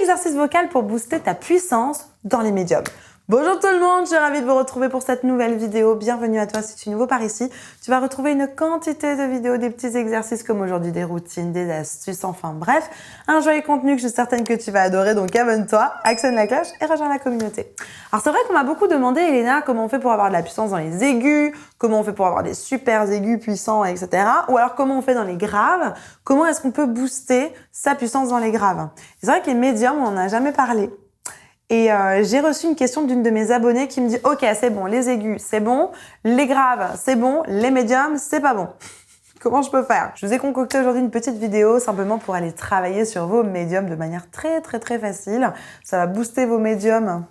Exercice vocal pour booster ta puissance dans les médiums. Bonjour tout le monde, je suis ravie de vous retrouver pour cette nouvelle vidéo. Bienvenue à toi si tu es nouveau par ici. Tu vas retrouver une quantité de vidéos, des petits exercices comme aujourd'hui, des routines, des astuces, enfin bref, un joyeux contenu que je suis certaine que tu vas adorer. Donc abonne-toi, actionne la cloche et rejoins la communauté. Alors c'est vrai qu'on m'a beaucoup demandé, Elena, comment on fait pour avoir de la puissance dans les aigus, comment on fait pour avoir des super aigus puissants, etc. Ou alors comment on fait dans les graves, comment est-ce qu'on peut booster sa puissance dans les graves. C'est vrai que les médiums, on n'en a jamais parlé. Et j'ai reçu une question d'une de mes abonnées qui me dit « Ok, c'est bon, les aigus, c'est bon, les graves, c'est bon, les médiums, c'est pas bon. » Comment je peux faire? Je vous ai concocté aujourd'hui une petite vidéo simplement pour aller travailler sur vos médiums de manière très facile. Ça va booster vos médiums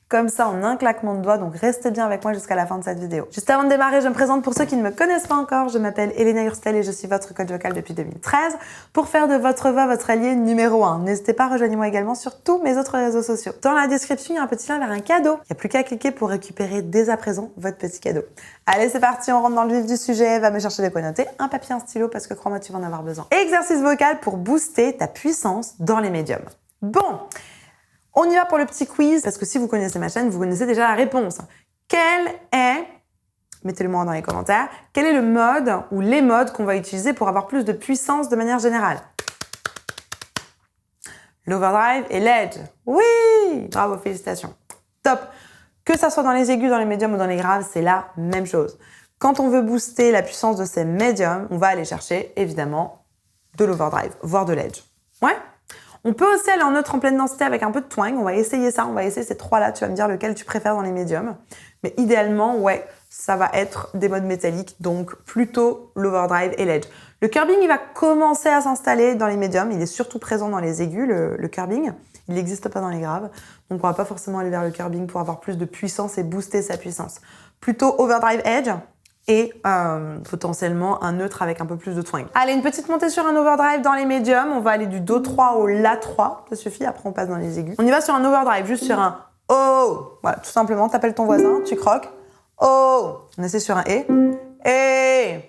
comme ça en un claquement de doigts, donc restez bien avec moi jusqu'à la fin de cette vidéo. Juste avant de démarrer, je me présente pour ceux qui ne me connaissent pas encore. Je m'appelle Elena Hurstel et je suis votre coach vocal depuis 2013 pour faire de votre voix votre allié numéro 1. N'hésitez pas, rejoignez-moi également sur tous mes autres réseaux sociaux. Dans la description, il y a un petit lien vers un cadeau. Il n'y a plus qu'à cliquer pour récupérer dès à présent votre petit cadeau. Allez, c'est parti, on rentre dans le vif du sujet. Va me chercher des quoi noter, un papier, un stylo parce que crois-moi, tu vas en avoir besoin. Exercice vocal pour booster ta puissance dans les médiums. Bon. On y va pour le petit quiz, parce que si vous connaissez ma chaîne, vous connaissez déjà la réponse. Quel est, mettez-le moi dans les commentaires, quel est le mode ou les modes qu'on va utiliser pour avoir plus de puissance de manière générale? L'overdrive et l'edge. Oui! Bravo, félicitations. Top! Que ça soit dans les aigus, dans les médiums ou dans les graves, c'est la même chose. Quand on veut booster la puissance de ces médiums, on va aller chercher, évidemment, de l'overdrive, voire de l'edge. Ouais? On peut aussi aller en neutre en pleine densité avec un peu de twang. On va essayer ça, on va essayer ces trois-là. Tu vas me dire lequel tu préfères dans les médiums. Mais idéalement, ouais, ça va être des modes métalliques, donc plutôt l'overdrive et l'edge. Le curbing, il va commencer à s'installer dans les médiums. Il est surtout présent dans les aigus, le curbing. Il n'existe pas dans les graves. Donc on va pas forcément aller vers le curbing pour avoir plus de puissance et booster sa puissance. Plutôt overdrive edge. Et potentiellement un neutre avec un peu plus de twang. Allez, une petite montée sur un overdrive dans les médiums. On va aller du Do 3 au La 3. Ça suffit, après on passe dans les aigus. On y va sur un overdrive, juste sur un Oh. Voilà, tout simplement, t'appelles ton voisin, tu croques. Oh. On essaie sur un E. Et.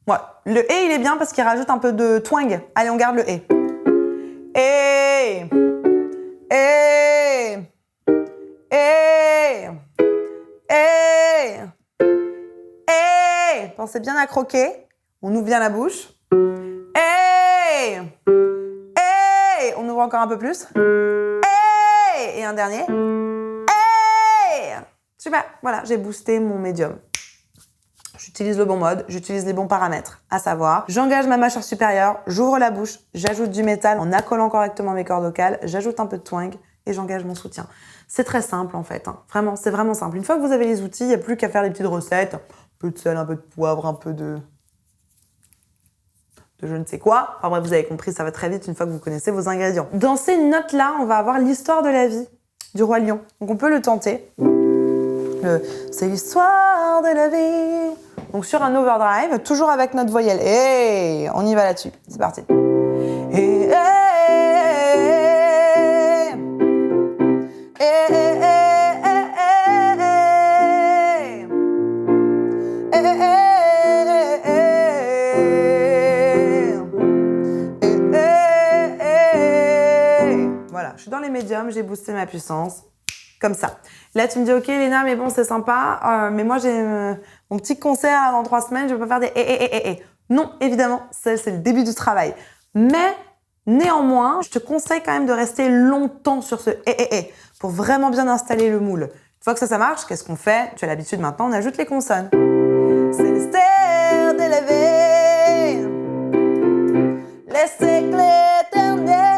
Voilà. Le E, il est bien parce qu'il rajoute un peu de twang. Allez, on garde le E. Et. Et. Et. Et. Hey! Pensez bien à croquer. On ouvre bien la bouche. Hey! Hey! On ouvre encore un peu plus. Hey! Et un dernier. Hey! Super. Voilà, j'ai boosté mon médium. J'utilise le bon mode, j'utilise les bons paramètres, à savoir, j'engage ma mâchoire supérieure, j'ouvre la bouche, j'ajoute du métal en accolant correctement mes cordes vocales, j'ajoute un peu de twang et j'engage mon soutien. C'est très simple en fait, hein. Vraiment, c'est vraiment simple. Une fois que vous avez les outils, il n'y a plus qu'à faire les petites recettes. Un peu de sel, un peu de poivre, un peu de je ne sais quoi. Enfin bref, vous avez compris, ça va très vite une fois que vous connaissez vos ingrédients. Dans ces notes-là, on va avoir l'histoire de la vie du roi lion. Donc on peut le tenter. C'est l'histoire de la vie. Donc sur un overdrive, toujours avec notre voyelle. Et on y va là-dessus. C'est parti. Et voilà, je suis dans les médiums, j'ai boosté ma puissance, comme ça. Là, tu me dis, ok, Elena, mais bon, c'est sympa, mais moi, j'ai mon petit concert là, dans 3 semaines, je peux pas faire des Non, évidemment, ça, c'est le début du travail. Mais, néanmoins, je te conseille quand même de rester longtemps sur ce pour vraiment bien installer le moule. Une fois que ça marche, qu'est-ce qu'on fait? Tu as l'habitude maintenant, on ajoute les consonnes. C'est le mystère de la vie, les siècles éternels,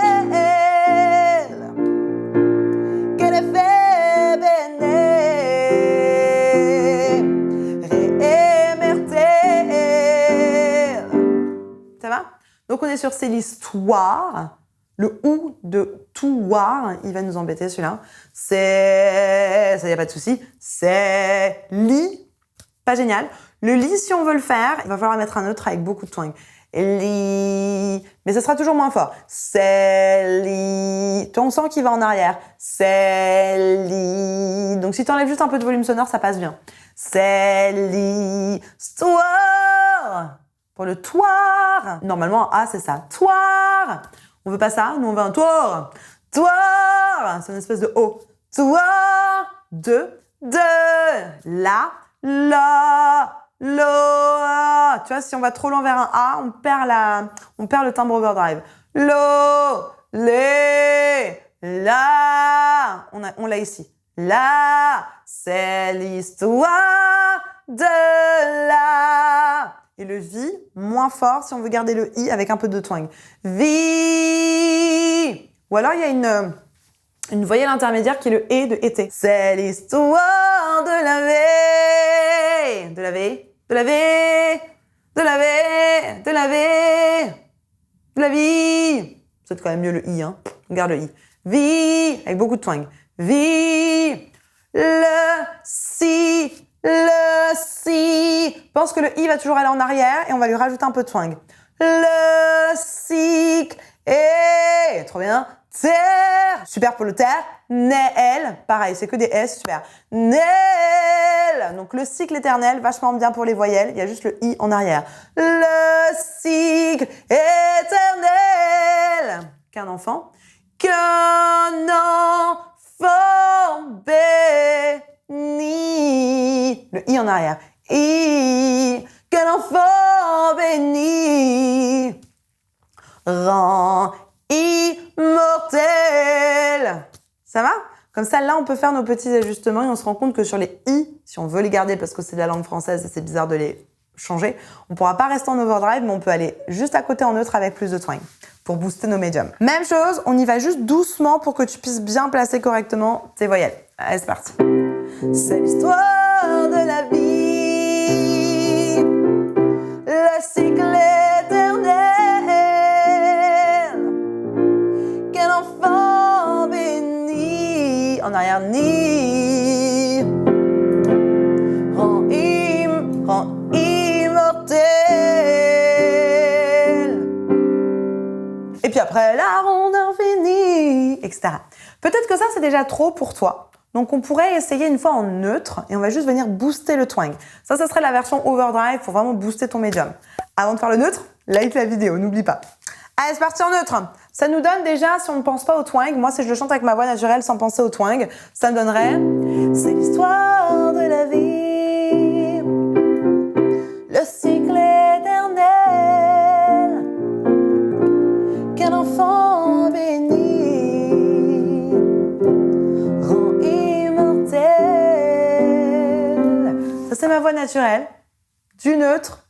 que les faits réémertèlent. Ça va? Donc on est sur c'est l'histoire. Le ou de touar, il va nous embêter celui-là. C'est, ça y a pas de souci. C'est li, pas génial. Le li, si on veut le faire, il va falloir mettre un neutre avec beaucoup de twang. Li, mais ça sera toujours moins fort. C'est li. Toi, on sent qu'il va en arrière. C'est li. Donc si tu enlèves juste un peu de volume sonore, ça passe bien. C'est l'histoire. Pour le toir. Normalement, A, c'est ça. Toir. On veut pas ça, nous on veut un tour. Toir. C'est une espèce de O. Toi, de, la, lo. Tu vois, si on va trop loin vers un A, on perd le timbre overdrive. Lo, les, la. On l'a ici. La, c'est l'histoire de la. Et le vi, moins fort si on veut garder le i avec un peu de twang. Vi. Ou alors il y a une voyelle intermédiaire qui est le et de été. C'est l'histoire de la vie. De la vie. De la vie. De la vie. De la vie. De la vie. C'est quand même mieux le i, hein. On garde le i. Vi. Avec beaucoup de twang. Vi. Le si. Le si. Pense que le i va toujours aller en arrière et on va lui rajouter un peu de twang. Le cycle est. Trop bien. Terre. Super pour le terre. Nel. Pareil, c'est que des S, super. Nel. Donc le cycle éternel, vachement bien pour les voyelles. Il y a juste le i en arrière. Le cycle éternel. Qu'un enfant. Qu'un enfant béni. Le i en arrière. I. Qu'un enfant béni. Rend immortel. Ça va? Comme ça, là, on peut faire nos petits ajustements et on se rend compte que sur les i, si on veut les garder parce que c'est de la langue française et c'est bizarre de les changer, on ne pourra pas rester en overdrive, mais on peut aller juste à côté en neutre avec plus de twang pour booster nos médiums. Même chose, on y va juste doucement pour que tu puisses bien placer correctement tes voyelles. Allez, c'est parti. C'est l'histoire de la vie, le cycle éternel. Quel enfant béni. En arrière, ni. Rend immortel. Et puis après, la ronde infinie, etc. Peut-être que ça, c'est déjà trop pour toi. Donc, on pourrait essayer une fois en neutre et on va juste venir booster le twang. Ça serait la version overdrive pour vraiment booster ton médium. Avant de faire le neutre, like la vidéo, n'oublie pas. Allez, c'est parti en neutre. Ça nous donne déjà, si on ne pense pas au twang, moi, si je le chante avec ma voix naturelle sans penser au twang, ça me donnerait « C'est l'histoire de la vie, le cycle éternel, qu'un enfant béni rend immortel. » Ça, c'est ma voix naturelle, du neutre,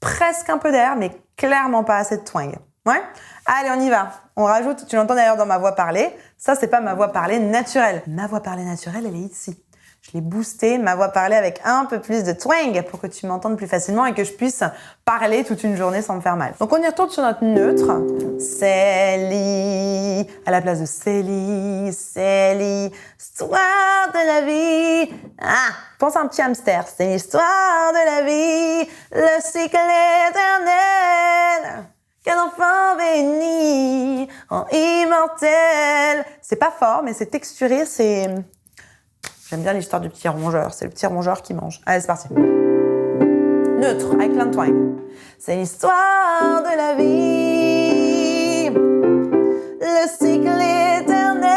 presque un peu d'air, mais clairement pas assez de twang. Ouais? Allez, on y va. On rajoute, tu l'entends d'ailleurs dans ma voix parlée. Ça, c'est pas ma voix parlée naturelle. Ma voix parlée naturelle, elle est ici. Je l'ai boostée, ma voix parlée avec un peu plus de twang pour que tu m'entendes plus facilement et que je puisse parler toute une journée sans me faire mal. Donc, on y retourne sur notre neutre. Célie, à la place de Célie, Célie, histoire de la vie. Ah, pense à un petit hamster. C'est l'histoire de la vie, le cycle éternel. Quel enfant béni, en immortel. C'est pas fort, mais c'est texturé, c'est... J'aime bien l'histoire du petit rongeur. C'est le petit rongeur qui mange. Allez, c'est parti. Neutre, avec plein de twang. C'est l'histoire de la vie, le cycle éternel,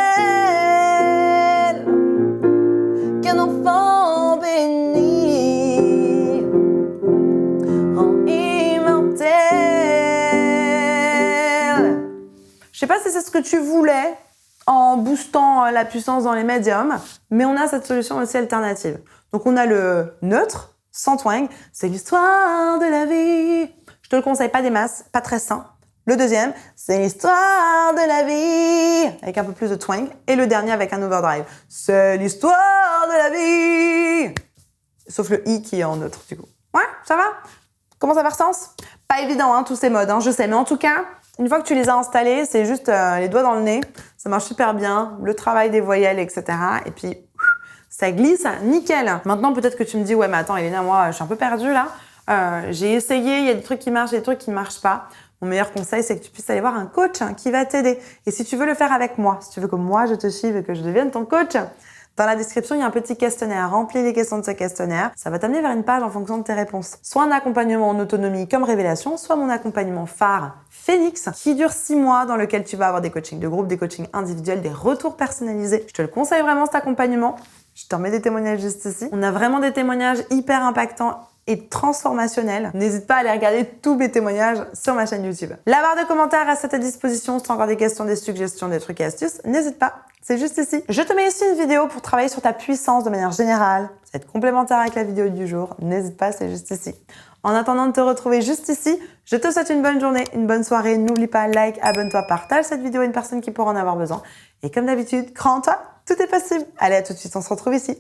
qu'un enfant béni rend immortel. Je sais pas si c'est ce que tu voulais en boostant la puissance dans les médiums, mais on a cette solution aussi alternative. Donc on a le neutre, sans twang, c'est l'histoire de la vie. Je te le conseille, pas des masses, pas très sain. Le deuxième, c'est l'histoire de la vie, avec un peu plus de twang. Et le dernier avec un overdrive, c'est l'histoire de la vie. Sauf le i qui est en neutre, du coup. Ouais, ça va? Comment ça fait sens? Pas évident, hein, tous ces modes, hein, je sais. Mais en tout cas, une fois que tu les as installés, c'est juste les doigts dans le nez. Ça marche super bien. Le travail des voyelles, etc. Et puis, ça glisse, nickel. Maintenant, peut-être que tu me dis, ouais, mais attends, Elena, moi, je suis un peu perdue là. J'ai essayé, il y a des trucs qui marchent, des trucs qui ne marchent pas. Mon meilleur conseil, c'est que tu puisses aller voir un coach qui va t'aider. Et si tu veux le faire avec moi, si tu veux que moi, je te suive et que je devienne ton coach, Dans la description, il y a un petit questionnaire. Remplis les questions de ce questionnaire. Ça va t'amener vers une page en fonction de tes réponses. Soit un accompagnement en autonomie comme Révélation, soit mon accompagnement phare Phoenix, qui dure 6 mois, dans lequel tu vas avoir des coachings de groupe, des coachings individuels, des retours personnalisés. Je te le conseille vraiment, cet accompagnement. Je t'en mets des témoignages juste ici. On a vraiment des témoignages hyper impactants et transformationnels. N'hésite pas à aller regarder tous mes témoignages sur ma chaîne YouTube. La barre de commentaires reste à ta disposition. Si tu as encore des questions, des suggestions, des trucs et astuces, n'hésite pas. C'est juste ici. Je te mets ici une vidéo pour travailler sur ta puissance de manière générale. Ça va être complémentaire avec la vidéo du jour. N'hésite pas, c'est juste ici. En attendant de te retrouver juste ici, je te souhaite une bonne journée, une bonne soirée. N'oublie pas, like, abonne-toi, partage cette vidéo à une personne qui pourra en avoir besoin. Et comme d'habitude, crois en toi, tout est possible. Allez, à tout de suite, on se retrouve ici.